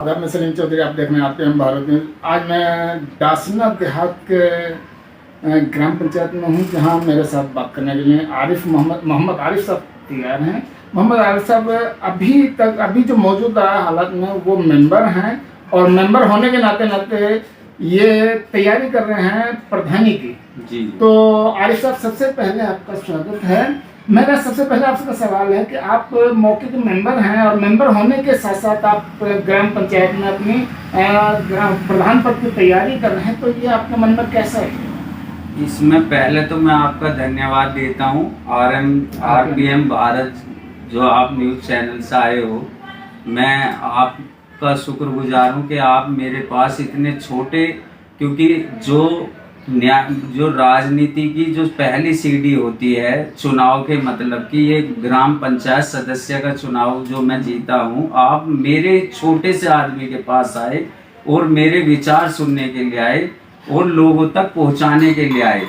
आदाब, मैं सलीम चौधरी, आप देखने आते हैं भारत न्यूज़। आज मैं डासना देहात के ग्राम पंचायत में हूँ, जहाँ मेरे साथ बात करने के लिए मोहम्मद आरिफ साहब तैयार हैं। मोहम्मद आरिफ साहब अभी जो मौजूदा हालात में वो मेंबर हैं, और मेंबर होने के नाते नाते ये तैयारी कर रहे हैं प्रधानी की। जी। तो आरिफ साहब, सबसे पहले आपका स्वागत है। मेरा सबसे पहले आपसे सवाल है कि आप मौके के मेंबर हैं, और मेंबर होने के साथ साथ आप ग्राम पंचायत में अपनी प्रधान पद की तैयारी कर रहे हैं, तो ये आपके मन में कैसा है? इसमें पहले तो मैं आपका धन्यवाद देता हूँ RPM भारत, जो आप न्यूज़ चैनल से आए हो। मैं आपका शुक्रगुजार हूँ कि आप मेरे पास इतने छोटे, क्योंकि जो राजनीति की जो पहली सीढ़ी होती है चुनाव के, मतलब कि ये ग्राम पंचायत सदस्य का चुनाव जो मैं जीता हूँ, आप मेरे छोटे से आदमी के पास आए और मेरे विचार सुनने के लिए आए और लोगों तक पहुंचाने के लिए आए।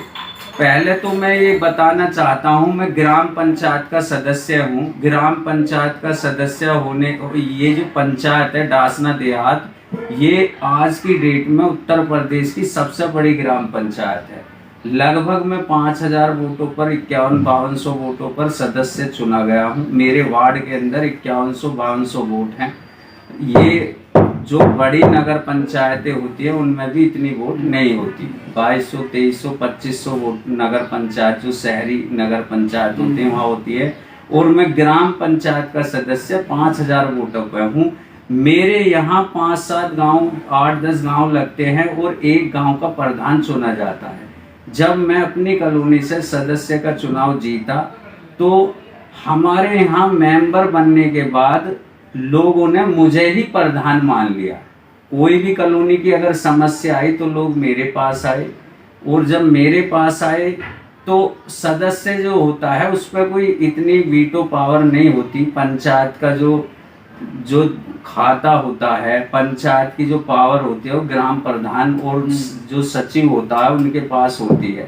पहले तो मैं ये बताना चाहता हूँ, मैं ग्राम पंचायत का सदस्य हूँ। ग्राम पंचायत का सदस्य होने को, ये जो पंचायत है डासना देहात, ये आज की डेट में उत्तर प्रदेश की सबसे बड़ी ग्राम पंचायत है। लगभग मैं 5000 वोटों पर 51-5200 वोटों पर सदस्य चुना गया हूँ। मेरे वार्ड के अंदर 5100-5200 वोट हैं। ये जो बड़ी नगर पंचायतें होती है उनमें भी इतनी वोट नहीं होती। 2200, 2300, 2500 वोट नगर पंचायत, जो शहरी नगर पंचायत होती है, वहाँ होती है। और मैं ग्राम पंचायत का सदस्य 5000 वोटों पर हूँ। मेरे यहाँ 5-7 गांव, 8-10 गांव लगते हैं और एक गांव का प्रधान चुना जाता है। जब मैं अपनी कॉलोनी से सदस्य का चुनाव जीता, तो हमारे यहाँ मेंबर बनने के बाद लोगों ने मुझे ही प्रधान मान लिया। कोई भी कॉलोनी की अगर समस्या आई तो लोग मेरे पास आए, और जब मेरे पास आए तो सदस्य जो होता है उस पर कोई इतनी वीटो पावर नहीं होती। पंचायत का जो खाता होता है, पंचायत की जो पावर होती है, वो ग्राम प्रधान और जो सचिव होता है उनके पास होती है।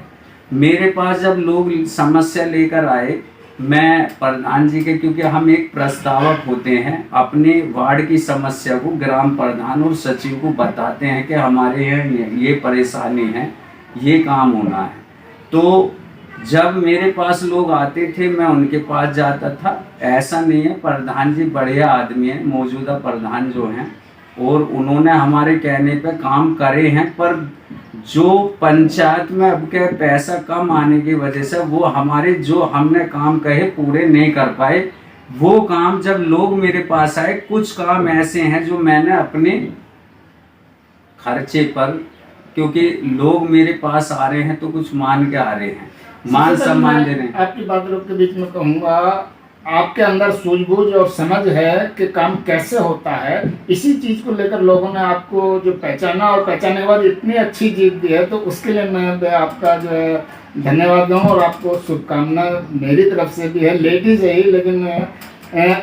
मेरे पास जब लोग समस्या लेकर आए, मैं प्रधान जी के, क्योंकि हम एक प्रस्तावक होते हैं, अपने वार्ड की समस्या को ग्राम प्रधान और सचिव को बताते हैं कि हमारे यहाँ ये परेशानी है, ये काम होना है। तो जब मेरे पास लोग आते थे मैं उनके पास जाता था। ऐसा नहीं है, प्रधान जी बढ़िया आदमी है, मौजूदा प्रधान जो हैं, और उन्होंने हमारे कहने पे काम करे हैं। पर जो पंचायत में अब के पैसा कम आने की वजह से वो हमारे जो हमने काम कहे पूरे नहीं कर पाए। वो काम जब लोग मेरे पास आए, कुछ काम ऐसे हैं जो मैंने अपने खर्चे पर, क्योंकि लोग मेरे पास आ रहे हैं तो कुछ मान के आ रहे हैं, मान सम्मान दे रहे हैं। आपकी बातों के बीच में कहूँगा, आपके अंदर सूझबूझ और समझ है कि काम कैसे होता है। इसी चीज को लेकर लोगों ने आपको जो पहचाना, और पहचानने के बाद इतनी अच्छी जीत दी है, तो उसके लिए मैं आपका जो है धन्यवाद दूँ, और आपको शुभकामना मेरी तरफ से भी है। लेडीज है ही, लेकिन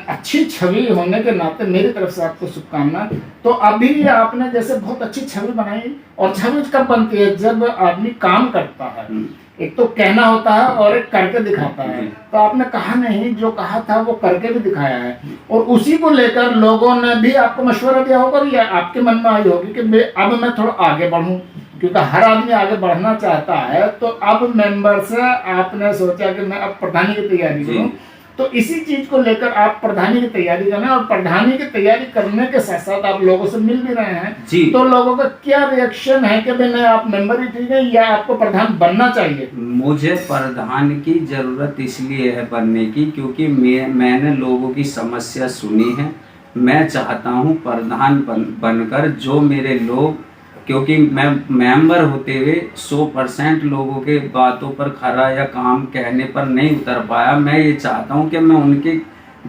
अच्छी छवि होने के नाते मेरी तरफ से आपको शुभकामना। तो अभी आपने जैसे बहुत अच्छी छवि बनाई, और छवि कब बनती है? जब आदमी काम करता है। एक तो कहना होता है और एक करके दिखाता है। तो आपने कहा नहीं, जो कहा था वो करके भी दिखाया है, और उसी को लेकर लोगों ने भी आपको मशवरा दिया होगा, या आपके मन में आई होगी कि अब मैं थोड़ा आगे बढ़ूं, क्योंकि हर आदमी आगे बढ़ना चाहता है। तो अब मेंबर से आपने सोचा कि मैं अब प्रधानी की तैयारी करूं। तो इसी चीज को लेकर आप प्रधानी की तैयारी कर रहे हैं, और प्रधानी की तैयारी करने के साथ साथ आप लोगों से मिल भी रहे हैं जी। तो लोगों का क्या रिएक्शन है कि भाई आप मेंबर ही ठीक है, या आपको प्रधान बनना चाहिए? मुझे प्रधान की जरूरत इसलिए है बनने की, क्योंकि मैंने लोगों की समस्या सुनी है। मैं चाहता हूं प्रधान बनकर जो मेरे लोग, क्योंकि मैं मेंबर होते हुए 100% लोगों के बातों पर खरा या काम कहने पर नहीं उतर पाया। मैं ये चाहता हूं कि मैं उनके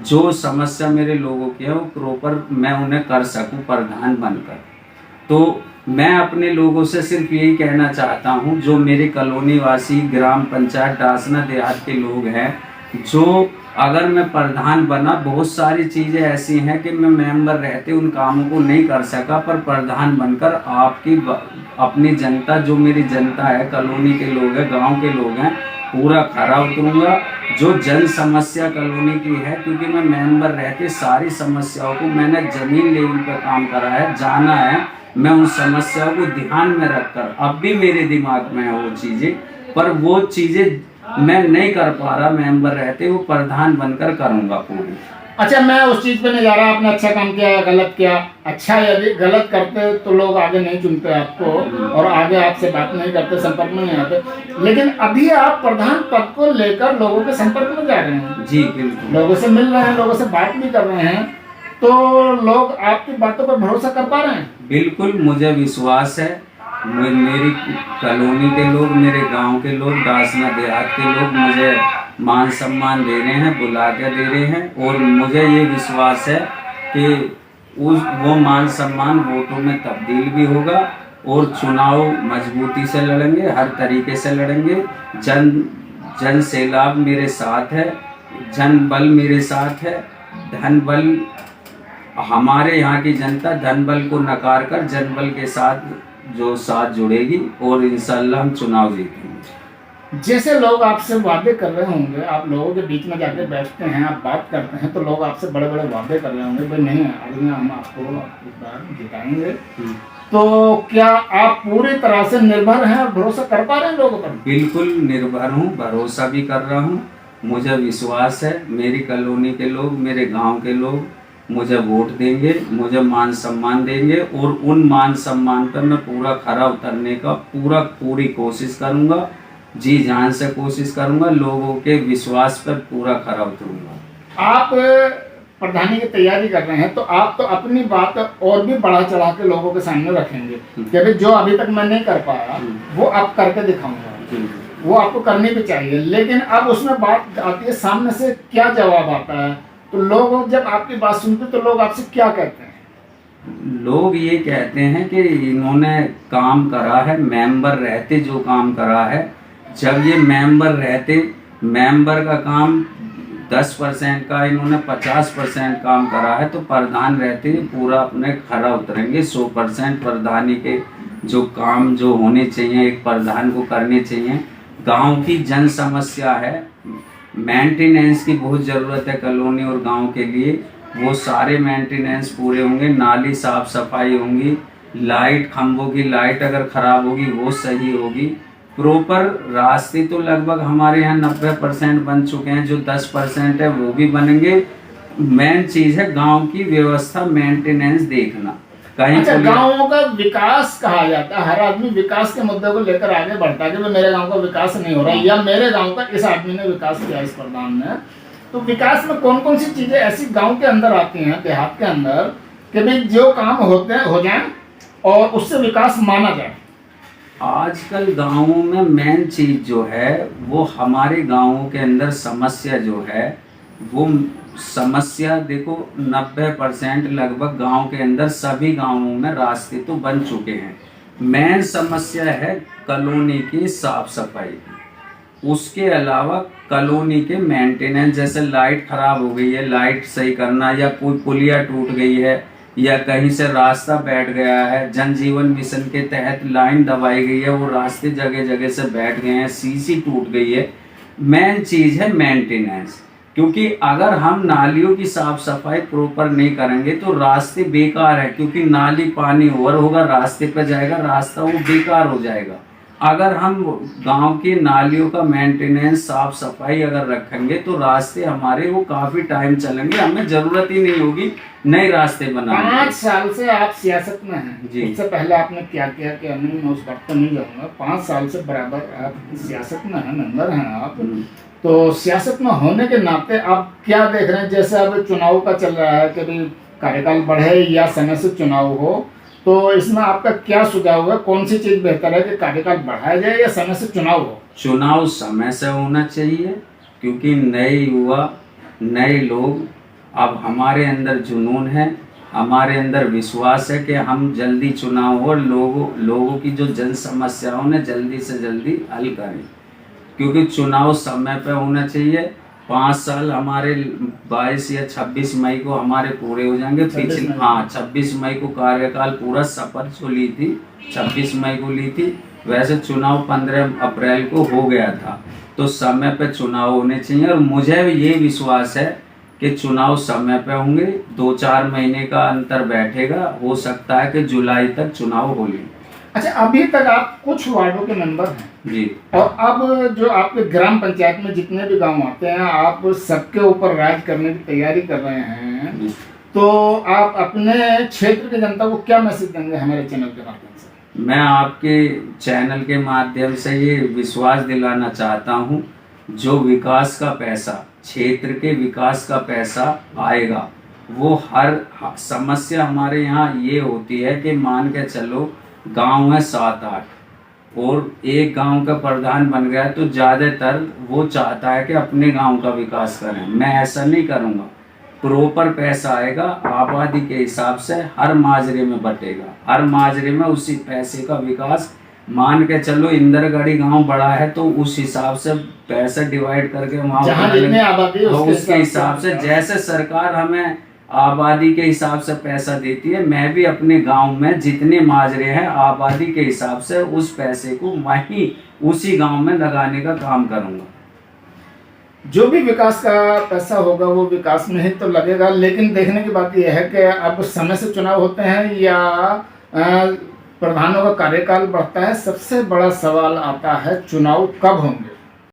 जो समस्या मेरे लोगों की है वो प्रॉपर मैं उन्हें कर सकूं प्रधान बनकर। तो मैं अपने लोगों से सिर्फ यही कहना चाहता हूं, जो मेरे कॉलोनी वासी ग्राम पंचायत डासना देहात के लोग हैं, जो अगर मैं प्रधान बना, बहुत सारी चीज़ें ऐसी हैं कि मैं मेंबर रहते उन कामों को नहीं कर सका, पर प्रधान बनकर आपकी अपनी जनता, जो मेरी जनता है, कॉलोनी के लोग हैं, गांव के लोग हैं, पूरा खरा उतरूंगा। जो जन समस्या कॉलोनी की है, क्योंकि मैं मेंबर रहते सारी समस्याओं को मैंने जमीन लेवल पर काम करा है, जाना है, मैं उन समस्याओं को ध्यान में रखकर, अब भी मेरे दिमाग में है वो चीज़ें, पर वो चीज़ें मैं नहीं कर पा रहा मेंबर रहते, वो प्रधान बनकर करूँगा पूरी। अच्छा, मैं उस चीज पे नहीं जा रहा आपने अच्छा काम किया या गलत किया। अच्छा, यदि गलत करते तो लोग आगे नहीं चुनते आपको और आगे आपसे बात नहीं करते, संपर्क में नहीं आते। लेकिन अभी आप प्रधान पद को लेकर लोगों के संपर्क में जा रहे हैं। जी बिल्कुल। लोगों से मिल रहे हैं, लोगों से बात भी कर रहे हैं, तो लोग आपकी बातों पर भरोसा कर पा रहे हैं। बिल्कुल, मुझे विश्वास है। मेरी कॉलोनी के लोग, मेरे गांव के लोग, दासना देहात के लोग मुझे मान सम्मान दे रहे हैं, बुला के दे रहे हैं, और मुझे ये विश्वास है कि वो मान सम्मान वोटों में तब्दील भी होगा और चुनाव मजबूती से लड़ेंगे, हर तरीके से लड़ेंगे। जन सैलाब मेरे साथ है, जन बल मेरे साथ है। धन बल, हमारे यहाँ की जनता धन बल को नकार कर जन बल के साथ जुड़ेगी और इंशाल्लाह हम चुनाव जीतेंगे। जैसे लोग आपसे वादे कर रहे होंगे, आप लोगों के बीच में जाके बैठते हैं, आप बात करते हैं, तो लोग आपसे बड़े बड़े वादे कर रहे होंगे, भाई नहीं आदमी हम आपको इस बार जिताएंगे। तो क्या आप पूरी तरह से निर्भर हैं और भरोसा कर पा रहे हैं लोगों पर? बिल्कुल निर्भर हूँ, भरोसा भी कर रहा हूँ। मुझे विश्वास है मेरी कॉलोनी के लोग, मेरे गांव के लोग मुझे वोट देंगे, मुझे मान सम्मान देंगे, और उन मान सम्मान पर मैं पूरा खरा उतरने का पूरी कोशिश करूँगा, जी जान से कोशिश करूँगा, लोगों के विश्वास पर पूरा खरा उतरूँगा। आप प्रधानी की तैयारी कर रहे हैं, तो आप तो अपनी बात और भी बढ़ा चढ़ा के लोगों के सामने रखेंगे कि भाई जो अभी तक मैं नहीं कर पाया वो आप करके दिखाऊंगा, वो आपको करनी भी चाहिए। लेकिन अब उसमें बात आती है सामने से क्या जवाब आता है, तो लोग जब आपकी बात सुनते तो लोग आपसे क्या कहते हैं? लोग ये कहते हैं कि इन्होंने काम करा है, मेंबर रहते जो काम करा है, जब ये मेंबर का काम 10% का इन्होंने 50% काम करा है, तो प्रधान रहते ही पूरा अपने खरा उतरेंगे। 100% प्रधानी के जो काम जो होने चाहिए एक प्रधान को करने चाहिए। गांव की जन समस्या है, मेंटेनेंस की बहुत ज़रूरत है कॉलोनी और गांव के लिए, वो सारे मेंटेनेंस पूरे होंगे, नाली साफ सफाई होंगी, लाइट, खंभों की लाइट अगर ख़राब होगी वो सही होगी, प्रॉपर रास्ते तो लगभग हमारे यहाँ 90% बन चुके हैं, जो 10% है वो भी बनेंगे। मेन चीज़ है गांव की व्यवस्था, मेंटेनेंस देखना। अच्छा, गाँवों का विकास कहा जाता है, हर आदमी विकास के मुद्दे को लेकर आगे बढ़ता है कि मेरे गांव का विकास नहीं हो रहा है, या मेरे गांव का इस आदमी ने विकास किया, इस प्रधान ने। तो विकास में कौन कौन सी चीजें ऐसी गांव के अंदर आती हैं, देहात के अंदर, कि भाई जो काम होते हैं हो जाए और उससे विकास माना जाए? आजकल गांवों में मेन चीज जो है वो हमारे गांवों के अंदर समस्या जो है वो समस्या देखो 90% लगभग गांव के अंदर सभी गांवों में रास्ते तो बन चुके हैं। मेन समस्या है कॉलोनी की साफ सफाई, उसके अलावा कॉलोनी के मेंटेनेंस, जैसे लाइट खराब हो गई है लाइट सही करना, या कोई पुलिया टूट गई है, या कहीं से रास्ता बैठ गया है, जन जीवन मिशन के तहत लाइन दबाई गई है वो रास्ते जगह जगह से बैठ गए हैं, सीसी टूट गई है। मेन चीज़ है मेंटेनेंस, क्योंकि अगर हम नालियों की साफ सफाई प्रॉपर नहीं करेंगे तो रास्ते बेकार है, क्योंकि नाली पानी ओवर होगा रास्ते पर जाएगा, रास्ता वो बेकार हो जाएगा। अगर हम गांव की नालियों का मेंटेनेंस साफ सफाई अगर रखेंगे तो रास्ते हमारे वो काफी टाइम चलेंगे, हमें जरूरत ही नहीं होगी नए रास्ते बनाने। 5 साल से आप सियासत में हैं जी। उससे पहले आपने क्या किया कि नहीं, मैं उस बात पर नहीं जाऊंगा। 5 साल से बराबर आप सियासत में हैं, मेंबर हैं आप, तो सियासत में होने के नाते आप क्या देख रहे हैं? जैसे अब चुनाव का चल रहा है कि भाई कार्यकाल बढ़े या समय से चुनाव हो, तो इसमें आपका क्या सुझाव है? कौन सी चीज बेहतर है कि कार्यकाल बढ़ाया जाए या समय से चुनाव हो? चुनाव समय से होना चाहिए, क्योंकि नए युवा नए लोग, अब हमारे अंदर जुनून है, हमारे अंदर विश्वास है कि हम जल्दी चुनाव हो, लोगों की जो जन समस्याओं ने जल्दी से जल्दी हल करें, क्योंकि चुनाव समय पे होना चाहिए। 5 साल हमारे 22 या 26 मई को हमारे पूरे हो जाएंगे। 26 मई को कार्यकाल पूरा, शपथ जो ली थी 26 मई को ली थी, वैसे चुनाव 15 अप्रैल को हो गया था। तो तो समय पे चुनाव होने चाहिए। और मुझे ये विश्वास है कि चुनाव समय पे होंगे, 2-4 महीने का अंतर बैठेगा, हो सकता है कि जुलाई तक चुनाव हो लें। अच्छा, अभी तक आप कुछ वार्डों के मेंबर हैं जी। और अब जो आपके ग्राम पंचायत में जितने भी गांव आते हैं, आप सबके ऊपर राज करने की तैयारी कर रहे हैं, जी। तो आप अपने क्षेत्र की जनता को क्या मैसेज देंगे हमारे चैनल के माध्यम से? मैं आपके चैनल के माध्यम से ये विश्वास दिलाना चाहता हूँ, जो विकास का पैसा, क्षेत्र के विकास का पैसा आएगा, वो हर समस्या हमारे यहाँ ये होती है कि मान के चलो गांव है 7-8 और एक गांव का प्रधान बन गया तो ज़्यादातर वो चाहता है कि अपने गांव का विकास करें। मैं ऐसा नहीं करूँगा। प्रॉपर पैसा आएगा, आबादी के हिसाब से हर माजरे में बटेगा, हर माजरे में उसी पैसे का विकास। मान के चलो इंदरगढ़ी गांव बड़ा है तो उस हिसाब से पैसा डिवाइड करके वहाँ जहाँ जितनी आबादी है उसके हिसाब से, जैसे सरकार हमें आबादी के हिसाब से पैसा देती है, मैं भी अपने गांव में जितने माजरे हैं आबादी के हिसाब से उस पैसे को वहीं उसी गांव में लगाने का काम करूंगा। जो भी विकास का पैसा होगा वो विकास में ही तो लगेगा। लेकिन देखने की बात यह है कि अब समय से चुनाव होते हैं या प्रधानों का कार्यकाल बढ़ता है, सबसे बड़ा सवाल आता है चुनाव कब होंगे।